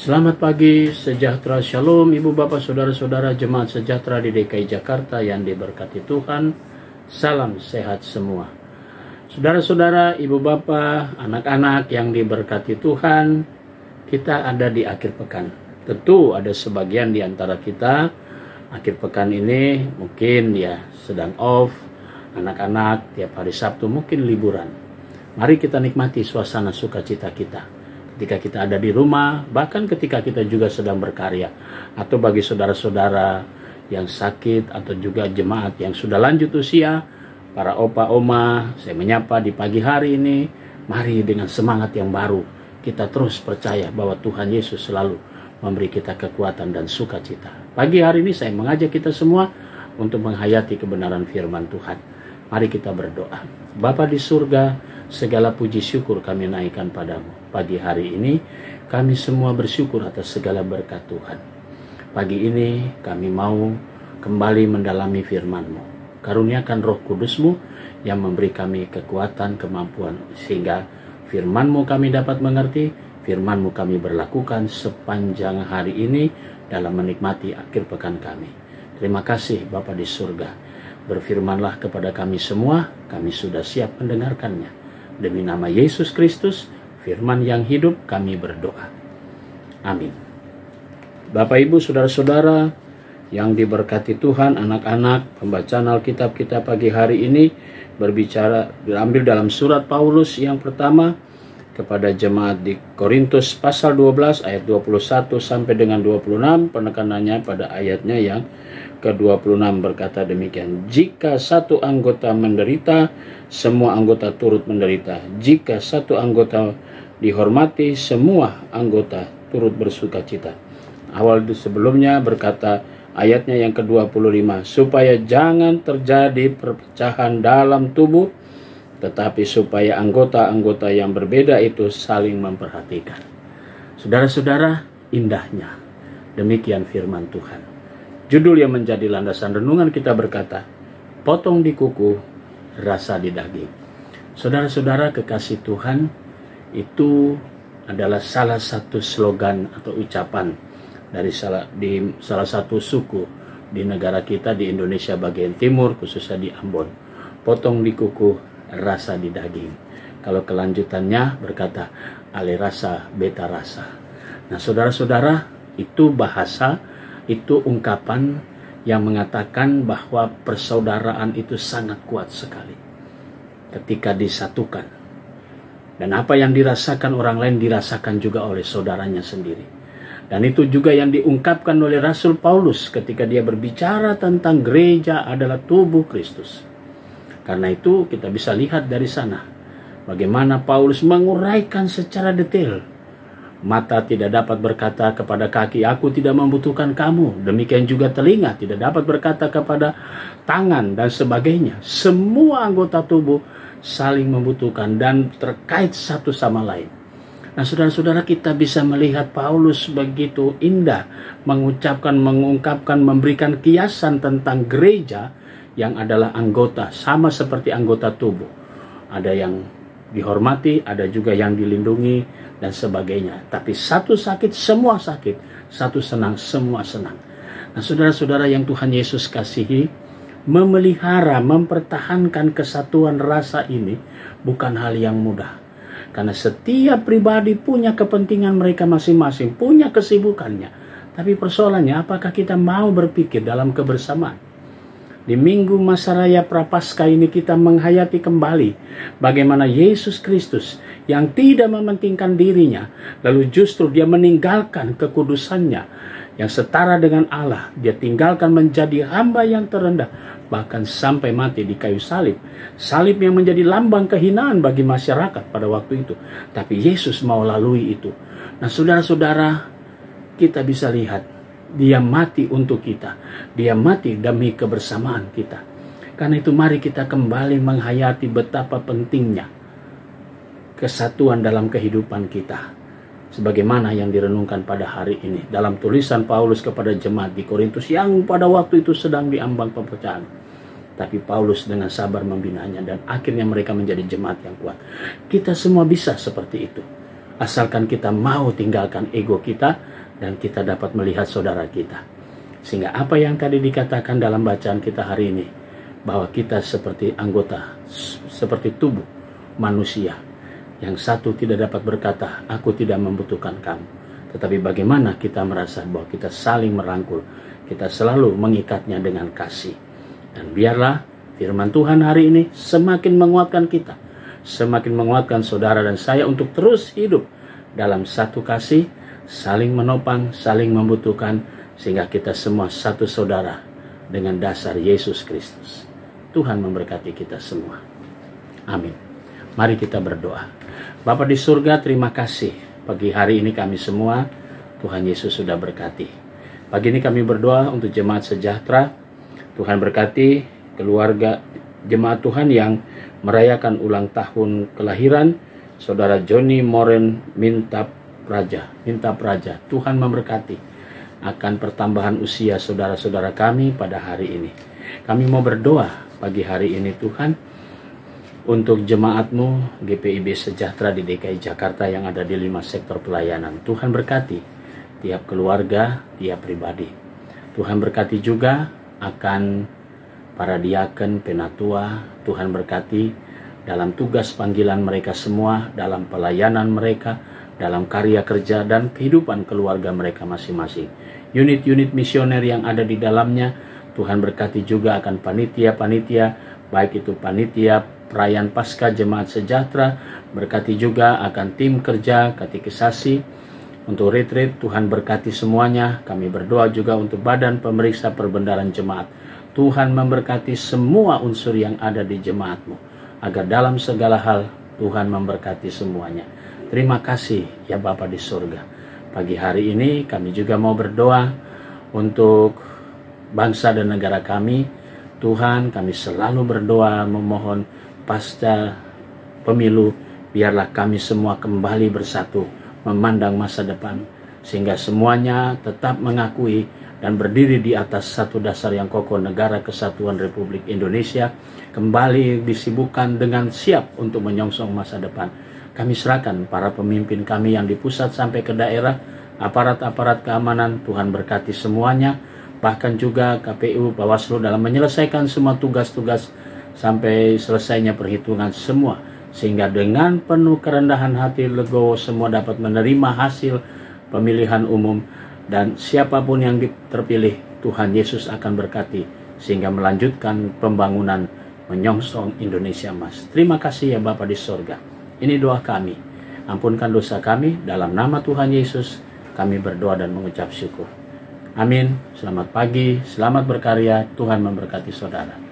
Selamat pagi, sejahtera, shalom, ibu bapak, saudara-saudara jemaat sejahtera di DKI Jakarta yang diberkati Tuhan. Salam sehat semua. Saudara-saudara, ibu bapak, anak-anak yang diberkati Tuhan, kita ada di akhir pekan. Tentu ada sebagian di antara kita, akhir pekan ini mungkin ya sedang off, anak-anak tiap hari Sabtu mungkin liburan. Mari kita nikmati suasana sukacita kita. Ketika kita ada di rumah, bahkan ketika kita juga sedang berkarya. Atau bagi saudara-saudara yang sakit atau juga jemaat yang sudah lanjut usia, para opa, oma, saya menyapa di pagi hari ini, mari dengan semangat yang baru, kita terus percaya bahwa Tuhan Yesus selalu memberi kita kekuatan dan sukacita. Pagi hari ini saya mengajak kita semua untuk menghayati kebenaran firman Tuhan. Mari kita berdoa. Bapa di surga, segala puji syukur kami naikkan padamu. Pagi hari ini kami semua bersyukur atas segala berkat Tuhan. Pagi ini kami mau kembali mendalami firman-Mu. Karuniakan Roh Kudus-Mu yang memberi kami kekuatan, kemampuan, sehingga firman-Mu kami dapat mengerti, firman-Mu kami berlakukan sepanjang hari ini dalam menikmati akhir pekan kami. Terima kasih Bapa di surga. Berfirmanlah kepada kami semua, kami sudah siap mendengarkannya. Demi nama Yesus Kristus, firman yang hidup, kami berdoa. Amin. Bapak, Ibu, saudara-saudara yang diberkati Tuhan, anak-anak, pembacaan Alkitab kita pagi hari ini diambil dalam surat Paulus yang pertama kepada jemaat di Korintus pasal 12 ayat 21 sampai dengan 26, penekanannya pada ayatnya yang ke-26 berkata demikian. Jika satu anggota menderita, semua anggota turut menderita. Jika satu anggota dihormati, semua anggota turut bersuka cita. Awal sebelumnya berkata ayatnya yang ke-25, supaya jangan terjadi perpecahan dalam tubuh, tetapi supaya anggota-anggota yang berbeda itu saling memperhatikan. Saudara-saudara, indahnya demikian firman Tuhan. Judul yang menjadi landasan renungan kita berkata, potong di kuku, rasa di daging. Saudara-saudara kekasih Tuhan, itu adalah salah satu slogan atau ucapan dari salah satu suku di negara kita di Indonesia bagian timur, khususnya di Ambon. Potong di kuku, rasa di daging. Kalau kelanjutannya berkata, ale rasa, beta rasa. Nah saudara-saudara, itu bahasa, itu ungkapan yang mengatakan bahwa persaudaraan itu sangat kuat sekali ketika disatukan. Dan apa yang dirasakan orang lain dirasakan juga oleh saudaranya sendiri. Dan itu juga yang diungkapkan oleh Rasul Paulus ketika dia berbicara tentang gereja adalah tubuh Kristus. Karena itu kita bisa lihat dari sana bagaimana Paulus menguraikan secara detail. Mata tidak dapat berkata kepada kaki, aku tidak membutuhkan kamu. Demikian juga telinga tidak dapat berkata kepada tangan dan sebagainya. Semua anggota tubuh saling membutuhkan dan terkait satu sama lain. Nah saudara-saudara, kita bisa melihat Paulus begitu indah mengucapkan, mengungkapkan, memberikan kiasan tentang gereja yang adalah anggota, sama seperti anggota tubuh. Ada yang dihormati, ada juga yang dilindungi dan sebagainya. Tapi satu sakit, semua sakit. Satu senang, semua senang. Nah saudara-saudara yang Tuhan Yesus kasihi, memelihara, mempertahankan kesatuan rasa ini bukan hal yang mudah. Karena setiap pribadi punya kepentingan mereka masing-masing, punya kesibukannya. Tapi persoalannya, apakah kita mau berpikir dalam kebersamaan? Di minggu masa raya Prapaskah ini kita menghayati kembali bagaimana Yesus Kristus yang tidak mementingkan dirinya, lalu justru dia meninggalkan kekudusannya yang setara dengan Allah. Dia tinggalkan menjadi hamba yang terendah, bahkan sampai mati di kayu salib. Salib yang menjadi lambang kehinaan bagi masyarakat pada waktu itu. Tapi Yesus mau lalui itu. Nah saudara-saudara, kita bisa lihat dia mati untuk kita. Dia mati demi kebersamaan kita. Karena itu mari kita kembali menghayati betapa pentingnya kesatuan dalam kehidupan kita. Sebagaimana yang direnungkan pada hari ini dalam tulisan Paulus kepada jemaat di Korintus yang pada waktu itu sedang diambang perpecahan. Tapi Paulus dengan sabar membinanya dan akhirnya mereka menjadi jemaat yang kuat. Kita semua bisa seperti itu. asalkan kita mau tinggalkan ego kita dan kita dapat melihat saudara kita. Sehingga apa yang tadi dikatakan dalam bacaan kita hari ini, bahwa kita seperti anggota, seperti tubuh manusia, yang satu tidak dapat berkata, aku tidak membutuhkan kamu. Tetapi bagaimana kita merasa bahwa kita saling merangkul, kita selalu mengikatnya dengan kasih. Dan biarlah firman Tuhan hari ini semakin menguatkan kita, semakin menguatkan saudara dan saya untuk terus hidup dalam satu kasih, saling menopang, saling membutuhkan, sehingga kita semua satu saudara dengan dasar Yesus Kristus. Tuhan memberkati kita semua. Amin. Mari kita berdoa. Bapa di surga, terima kasih pagi hari ini kami semua, Tuhan Yesus sudah berkati. Pagi ini kami berdoa untuk jemaat sejahtera. Tuhan berkati keluarga jemaat Tuhan yang merayakan ulang tahun kelahiran saudara Joni Moren Mintap Praja. Tuhan memberkati akan pertambahan usia saudara-saudara kami pada hari ini. Kami mau berdoa pagi hari ini Tuhan untuk jemaat-Mu GPIB Sejahtera di DKI Jakarta yang ada di 5 sektor pelayanan. Tuhan berkati tiap keluarga, tiap pribadi. Tuhan berkati juga akan para diaken, penatua. Tuhan berkati dalam tugas panggilan mereka semua, dalam pelayanan mereka, dalam karya kerja dan kehidupan keluarga mereka masing-masing. Unit-unit misioner yang ada di dalamnya, Tuhan berkati juga akan panitia-panitia, baik itu panitia perayaan Paskah Jemaat Sejahtera, berkati juga akan tim kerja katekisasi untuk retreat. Tuhan berkati semuanya. Kami berdoa juga untuk badan pemeriksa perbendaharaan jemaat. Tuhan memberkati semua unsur yang ada di jemaat-Mu, agar dalam segala hal Tuhan memberkati semuanya. Terima kasih ya Bapa di surga. Pagi hari ini kami juga mau berdoa untuk bangsa dan negara kami. Tuhan, kami selalu berdoa memohon pasca pemilu, biarlah kami semua kembali bersatu memandang masa depan, sehingga semuanya tetap mengakui dan berdiri di atas satu dasar yang kokoh, negara kesatuan Republik Indonesia, kembali disibukkan dengan siap untuk menyongsong masa depan. Kami serahkan para pemimpin kami yang di pusat sampai ke daerah, aparat-aparat keamanan, Tuhan berkati semuanya, bahkan juga KPU, Bawaslu dalam menyelesaikan semua tugas-tugas sampai selesainya perhitungan semua, sehingga dengan penuh kerendahan hati legowo semua dapat menerima hasil pemilihan umum, dan siapapun yang terpilih Tuhan Yesus akan berkati sehingga melanjutkan pembangunan menyongsong Indonesia Emas. Terima kasih ya Bapa di sorga. Ini doa kami. Ampunkan dosa kami, dalam nama Tuhan Yesus kami berdoa dan mengucap syukur. Amin. Selamat pagi, selamat berkarya. Tuhan memberkati saudara.